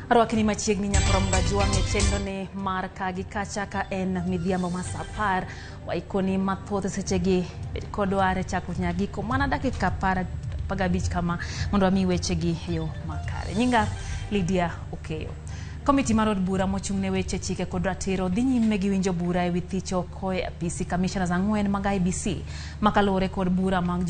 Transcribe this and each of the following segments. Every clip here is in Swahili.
Arwakini machiegni nyakoro mgajuang chenro ne mar kagi kacha ka en midhiambo masapar waikoni mathoth sechegi kodware chako nyagiko mana dakika 15 kama mondo ami wechegi yo makare. Nyinga Lydia Okeyo. Komiti mar od bura mochung'ne weche chike kod ratiro dhi nyime gi winjo bura e wi thicho koe apisi commissioners 4 mag IBC makalore kod bura mag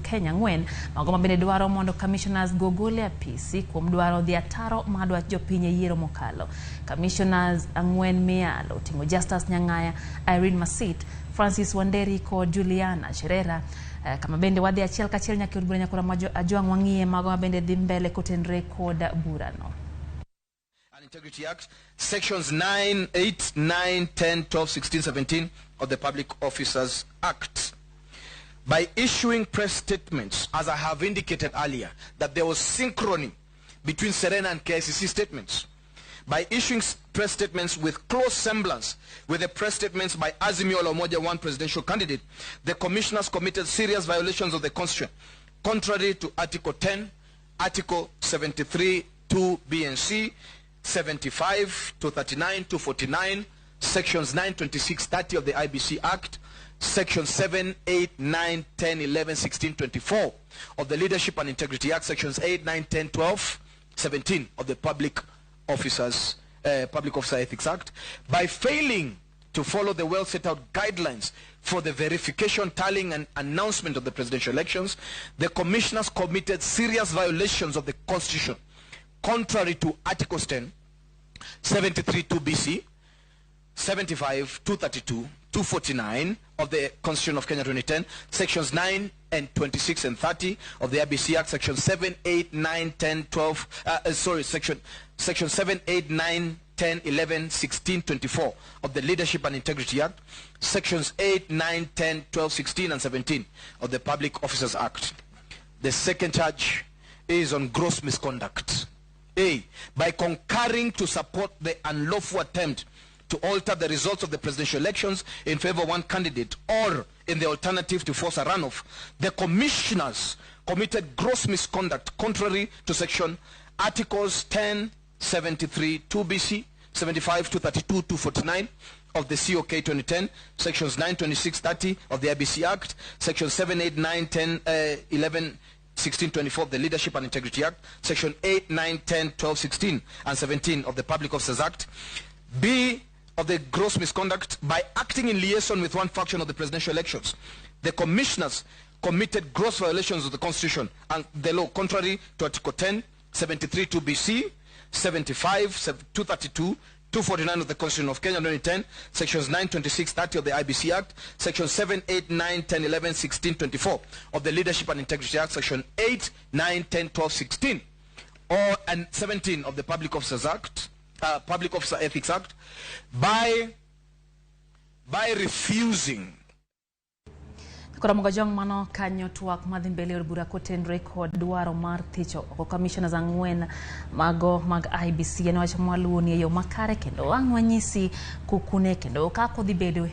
Kenya 4 mago mabende dwaro mondo commissioners gogole apisi kuom dwaro dhi ataro madwa jopiny e yiero mokalo. Commissioners 4 mialo oting'o Justus Nyang'aya, Irene Masit, Francis Wanderi kod Juliana Cherera. Kama bende wadhi achiel kachiel nyaka od bura nyakora ajuang wang'iye mago mabende dhi mbele kotenre kod burano. Integrity Act, Sections 9, 8, 9, 10, 12, 16, 17 of the Public Officers Act. By issuing press statements, as I have indicated earlier, that there was synchrony between Serena and KICC statements. By issuing press statements with close semblance with the press statements by Azimio la Umoja One presidential candidate, the commissioners committed serious violations of the Constitution, contrary to Article 10, Article 73, 2B and C, 75 to 39 to 49, sections 9, 26, 30 of the IBC Act, sections 7, 8, 9, 10, 11, 16, 24 of the Leadership and Integrity Act, sections 8, 9, 10, 12, 17 of the Public Officer Ethics Act. By failing to follow the well set out guidelines for the verification, tallying and announcement of the presidential elections, the commissioners committed serious violations of the Constitution, contrary to Articles 10, 73 2BC, 75, 232, 249 of the Constitution of Kenya 2010, sections 9 and 26 and 30 of the IBC Act, section 7, 8, 9, 10, 12, section 7, 8, 9, 10, 11, 16, 24 of the Leadership and Integrity Act, sections 8, 9, 10, 12, 16 and 17 of the Public Officers Act. The second charge is on gross misconduct. A, by concurring to support the unlawful attempt to alter the results of the presidential elections in favor of one candidate or in the alternative to force a runoff, the commissioners committed gross misconduct contrary to section Articles 10, 73, 2BC, 75, 232, 249 of the COK 2010, sections 9, 26, 30 of the IBC Act, sections 7, 8, 9, 10, 11, 16, 24 of the Leadership and Integrity Act, section 8, 9, 10, 12, 16 and 17 of the Public Officers Act. B, of the gross misconduct by acting in liaison with one faction of the presidential elections. The commissioners committed gross violations of the Constitution and the law contrary to Article 10, 73 2BC, 75, 232, 249 of the Constitution of Kenya 2010, sections 9, 26, 30 of the IBC Act, section 7, 8, 9, 10, 11, 16, 24 of the Leadership and Integrity Act, section 8, 9, 10, 12, 16 and 17 of the Public Officers Act, Public Officer Ethics Act, by refusing. Kora mugajong mano kanyo tuak madhi mbele od bura kotenre kod dwaro mar thicho oko commissioners 4 mago mag IBC ene wacho mwaluoni e yo makare kendo wang' wanyisi kukune kendo kako dhi bedo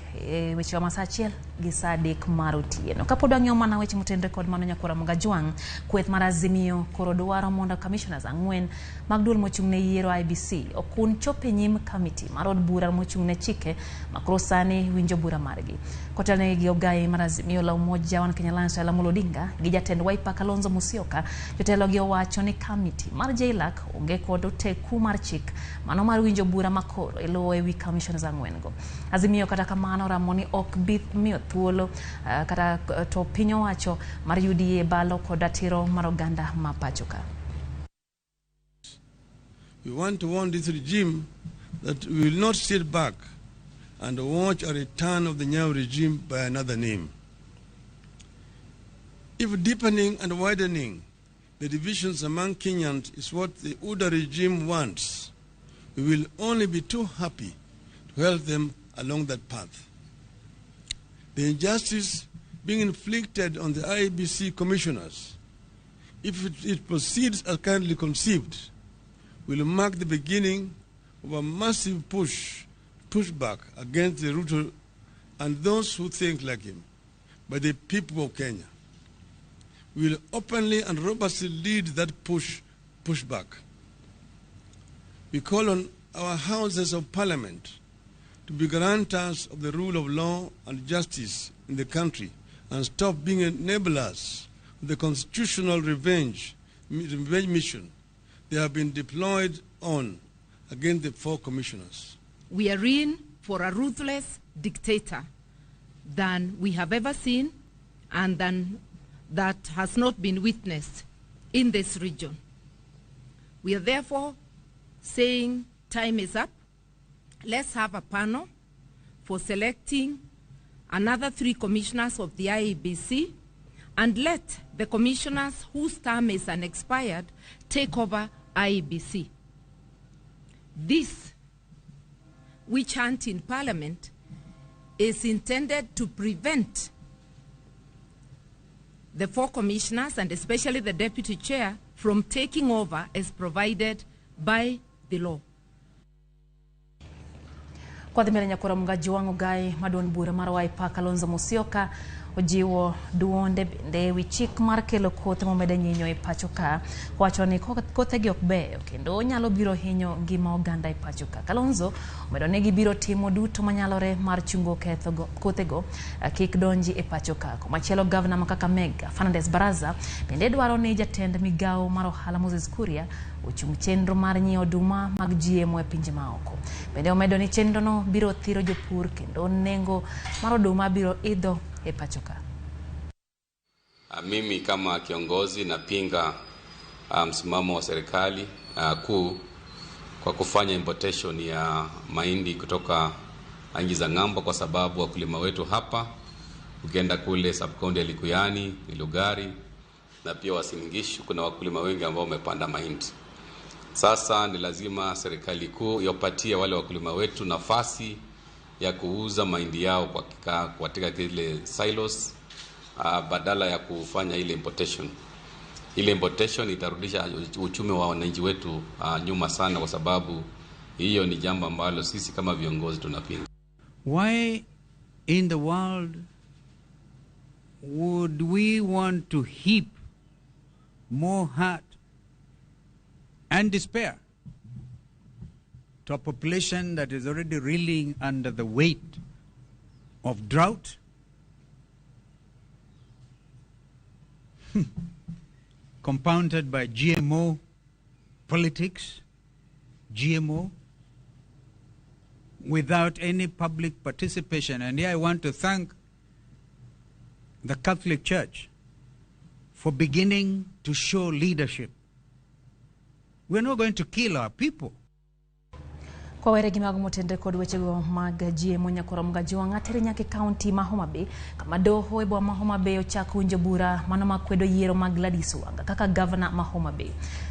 weche wa masa achiel gi saa 3 mar otieno. Kapod wang'iyo mana weche motenre kod mano nyakora mugajwang kweth mar Azimio koro dwaro mondo commissioners 4 mag duol mochung'ne yiero IBC okun chope nyim committee mar od bura mochung'ne chike makoro sani winjo bura margi. Kotelne gi ogai mar Azimio la Umoja One Kenya Lansa la Mulodinga gi jatend Wiper Kalonzo Musyoka jotelo gi owacho ni committee mar JLAC onge kod oteku mar chik mano mar winjo bura makoro elo e wi commissioners 4 go. Azimio kata kamano ramoni ok bi miyo thuolo kata to piny owacho mar UDA balo kod ratiro mar oganda ma pachoka. We want to warn this regime that we will not sit back and watch a return of the Nyao regime by another name. If deepening and widening the divisions among Kenyans is what the UDA regime wants, we will only be too happy to help them along that path. The injustice being inflicted on the IBC commissioners, if it proceeds as currently conceived, will mark the beginning of a massive pushback against the Ruto and those who think like him by the people of Kenya. We will openly and robustly lead that pushback We call on our houses of parliament to be guarantors of the rule of law and justice in the country and stop being enablers of the constitutional revenge mission they have been deployed on against the 4 commissioners. We are in for a ruthless dictator than we have ever seen and than that has not been witnessed in this region. We are therefore saying time is up. Let's have a panel for selecting another 3 commissioners of the IEBC and let the commissioners whose term is unexpired take over IEBC. This witch hunt in Parliament is intended to prevent the 4 commissioners and especially the deputy chair from taking over as provided by the law. Kwa dhimira nyakura mungaji wangu gai maduon bura marawai pa Kalonzo Musyoka ojiwo duonde bende wichik mar kelo kothe momeda nyinyo e pacho ka wacho ni kothe gi ok beyo kendo nyalo biro hinyo ngima oganda e pacho ka. Kalonzo omedo ne gibiro timo duto manyalore mar chungo kothego kik donji e pacho ka. Machielo gavana ma Kakamega Fernandes Baraza bende dwaro ni jatend migao mar ohala Moses Kuria ochung chenro mar nyiewo oduma mag GMO e pinje maoko. Bende omedo ni chenro no biro thiro jopur kendo nengo mar oduma biro idho e pacho ka. Mimi kama kiongozi napinga msimamo wa serikali kuu kwa kufanya importation ya mahindi kutoka nchi za ng'ambo, kwa sababu wakulima wetu hapa, ukienda kule subcounty ya Likuyani, Lugari na pia Uasin Gishu, kuna wakulima wengi ambao wamepanda mahindi. Sasa ni lazima serikali kuu iwapatie wale wakulima wetu nafasi ya kuuza mahindi yao katika kile silos badala ya kufanya ile importation. Ile importation itarudisha uchumi wa wananchi wetu nyuma sana, kwa sababu hiyo ni jambo ambalo sisi kama viongozi tunapinga. Why in the world would we want to heap more hurt and despair to a population that is already reeling under the weight of drought, compounded by GMO politics, GMO, without any public participation? And here I want to thank the Catholic Church for beginning to show leadership. We're not going to kill our people. Kwa weregi mag mutende kod wechego mag GMO nyakora mungaji wangateri nyake county ma Homa Bay kama doho ebo ma Homa Bay ochako winjo bura mano makwedo yiero mag Gladys Wanga kaka governor ma Homa Bay.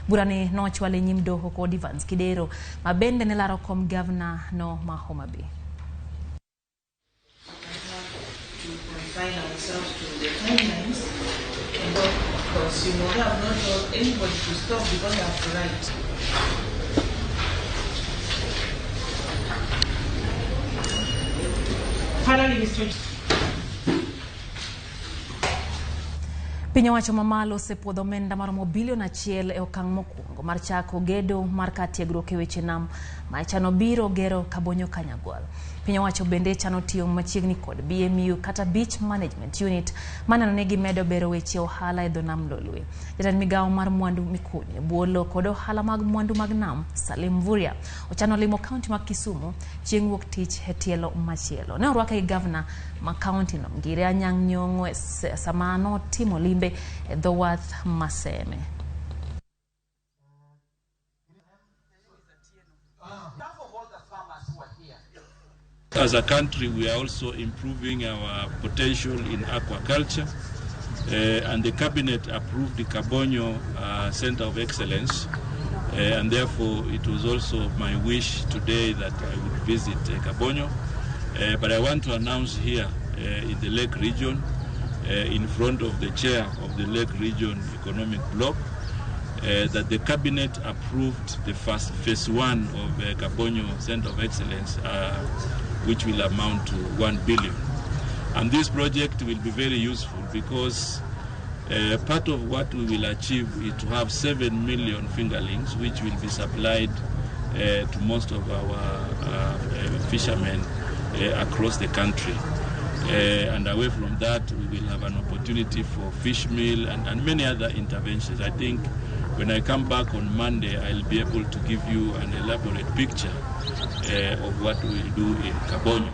Bura ni nochwale nyim doho kod Evans Kidero mabende ne laro kom governor no ma Homa Bay. Confine ourselves to the timelines, and of course, you have not told anybody to stop because they have the right. Pinyo wacho mamalo sepuodho omenda maromo bilion 1 e okang' mokwongo mar chako gedo mar kar tiegruok e weche nam ma chano biro gero Kabonyo Kanyagwal. Pinyo wacho bende chano tiyo machiegni kod BMU kata Beach Management Unit maneno ni gimedo bero weche ohala e dho nam Lolwe. Jatend migawo mar mwandu mikunyo buolo kod ohala mag mwandu mag nam Salim Mvurya ochano limo kaunti ma Kisumu chieng' wuok tich e tielo machielo. Ne orwake gi governor ma kaunti no Ngire Anyang' Nyong'o samano timo limbe e dho wath Maseme. As a country, we are also improving our potential in aquaculture, and the cabinet approved the Kabonyo Center of Excellence, and therefore it was also my wish today that I would visit Kabonyo. But I want to announce here in the Lake Region, in front of the chair of the Lake Region Economic Bloc, that the cabinet approved the phase 1 of Kabonyo Center of Excellence, which will amount to 1 billion. And this project will be very useful because part of what we will achieve is to have 7 million fingerlings, which will be supplied to most of our fishermen across the country. And away from that, we will have an opportunity for fish meal and many other interventions. I think when I come back on Monday, I'll be able to give you an elaborate picture of what we'll do in Kabonyo.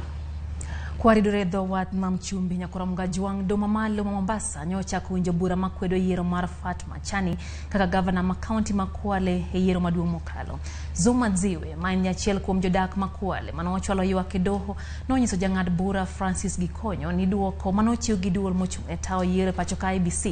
Kwaridore dho wat mam chumbi nyakora mgajuang doma malo Mombasa nyocha kuwinjo bura makwedo yiero mar Fatma Chani kaka governor ma county ma Kwale e yiero maduong' mokalo. Zuma Dziwe ma en achiel kuom jodak ma Kwale manochwalo ywak e doho nonyiso jang'ad bura Francis Gikonyo ni duoko manochiw gi duol mochung' e tawo yiero pacho ka IEBC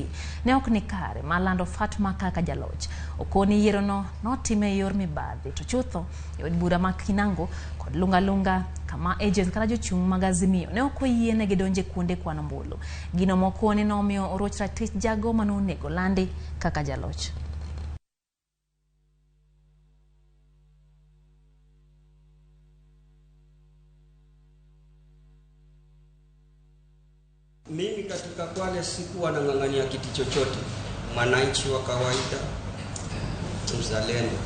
ne ok ni kare ma lando Fatma kaka jaloch. Okoni yiero no notime e yor mibadhi to chutho e od bura ma Kinango kod lunga kama agent kala jochung' magazimio ne okoyiene gidonje kuonde kwano mbulu. Gino mokone nomiyo oroch ratich jago manonego landi kaka jaloch. Mimi katika Kwale sikuwa nang'ang'ania kiti chochote, mwananchi wa kawaida, mzalendo.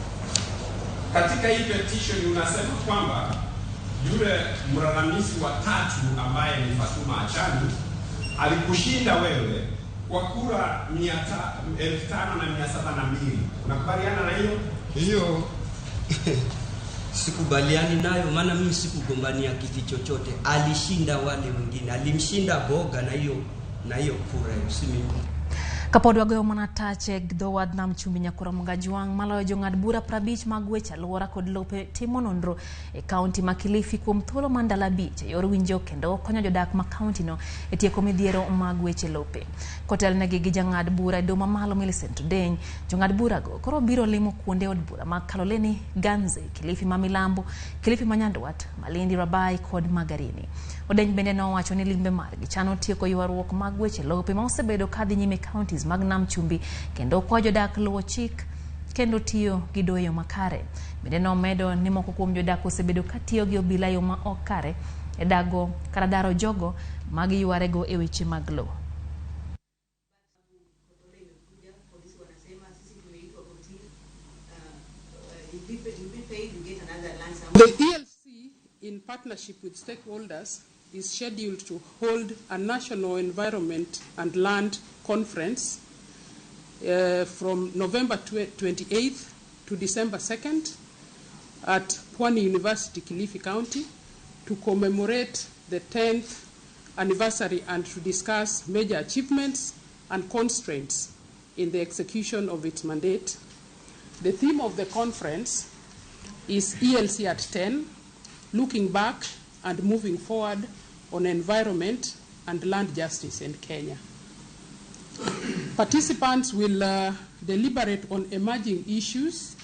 Katika hii petition unasema kwamba yule mlalamishi wa tatu ambaye ni Fatuma Chani alikushinda wewe kwa kura 5,702. Unakubaliana na hiyo? Hiyo sikubaliani nayo, maana mimi sikugombania kiti chochote. Alishinda wale wengine, alimshinda Boga na hiyo kura si mimi. Kapodwa goyo manatache gdo wadna mchumbi nyakura mgajuang maloyo jong'ad bura 50 mag weche alwora kod lope timo nonro e kaunti ma Kilifi kuom thuolo mandala bich yor winjo kendo konyo jodak ma kaunti no e tieko midhiero mag weche lope. Kotelnegi gi jang'ad bura e doma malo Millicent Odeny, jong'ad bura go koro biro limo kuonde od bura mag Kaloleni, Ganze, Kilifi ma Milambo, Kilifi ma Nyandwat, Malindi, Rabai kod Magarini. Odeny bende nowacho ni limbe margi chano tieko ywaruok mag weche lope ma osebedo kadhi nyime counties mag Nam Chumbi kendo kwa jodak luwo chik kendo tiyo gi doyo makare. Bende nomedo ni moko kuom jodak osebedo katiyo gi obila yo ma ok kare e dago kara daro jogo mag ywarego e weche mag lo. The ELC, in partnership with stakeholders, is scheduled to hold a national environment and land conference from November 28th to December 2nd at Pwani University, Kilifi County, to commemorate the 10th anniversary and to discuss major achievements and constraints in the execution of its mandate. The theme of the conference is ELC at 10, looking back and moving forward on environment and land justice in Kenya. Participants will deliberate on emerging issues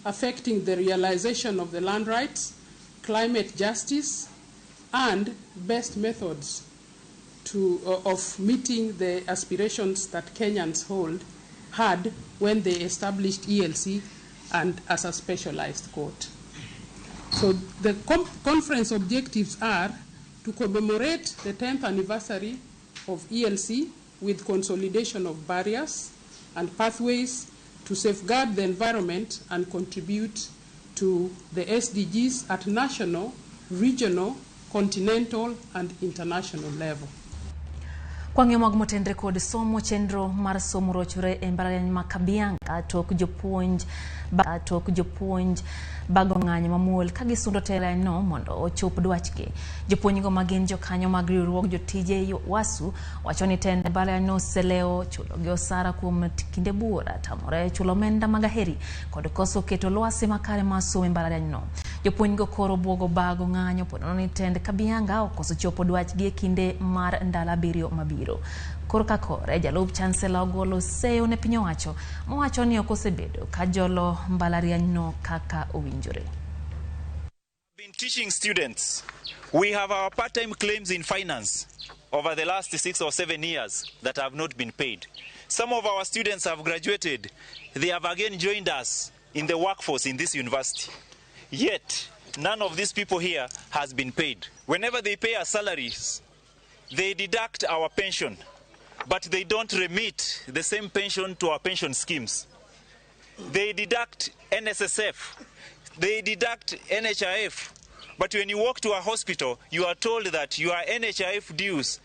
affecting the realization of the land rights, climate justice, and best methods of meeting the aspirations that Kenyans had when they established ELC and as a specialized court. So the conference objectives are to commemorate the 10th anniversary of ELC with consolidation of barriers and pathways to safeguard the environment and contribute to the SDGs at national, regional, continental, and international level. Kwang'yo mag motendre kod somo chenro mar somo rochore e mbalariany ma Kabianga tok jopuonj bago ng'anyo mamuol ka gisundo tela no mondo ochop dwachgi. Jopuonj go magin jokanyo mag riwruok jotije wasu wacho ni tend mbalariany no seleo chulo gi osara kuom kinde bura tamore chulo omenda magaheri kod koso keto lwasi makare mar somo e mbalariany no. Jopuonj go koro buogo bago ng'anyo ponono ni tend Kabianga okoso chopo dwachgi e kinde mar ndala 7 mabiro. Korka kore jalup chancellor ogolo seyo ne piny owacho mowacho ni okosebedo ka jolo mbalariany no kaka owinjore. Been teaching students. We have our part-time claims in finance over the last 6 or 7 years that have not been paid. Some of our students have graduated. They have again joined us in the workforce in this university. Yet, none of these people here has been paid. Whenever they pay our salaries, they deduct our pension, but they don't remit the same pension to our pension schemes. They deduct NSSF they deduct NHIF. But when you walk to a hospital, you are told that your NHIF dues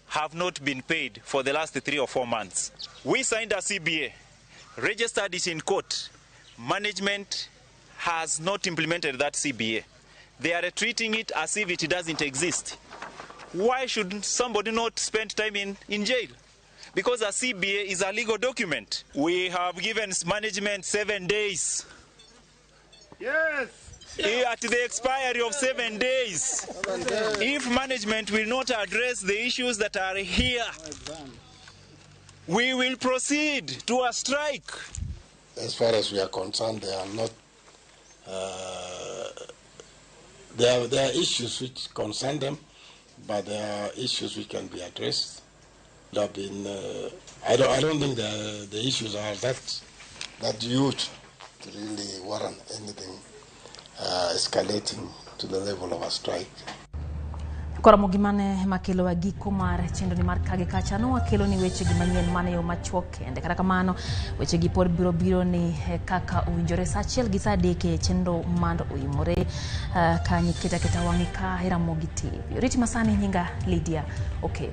have not been paid for the last 3 or 4 months. We signed a CBA, registered it in court. Management has not implemented that CBA. They are treating it as if it doesn't exist. Why should somebody not spend time in jail? Because a CBA is a legal document. We have given management 7 days. Yes. At the expiry of 7 days, if management will not address the issues that are here, we will proceed to a strike. As far as we are concerned, they are not. There are issues which concern them, but there are issues which can be addressed. There have been. I don't think the issues are that huge to really warrant anything escalating to the level of a strike. Kora mogimane makelo wa giko mar chenro ni mar kage kacha no wakelo ni weche gi manyien mane yo machuok kende kata kamano weche gi pod biro ni kaka uwinjore sa achiel gi saa deke chenro mando uyimore kanyi keta wangi ka RAMOGI TV. Riti masani nyinga Lydia. Okay.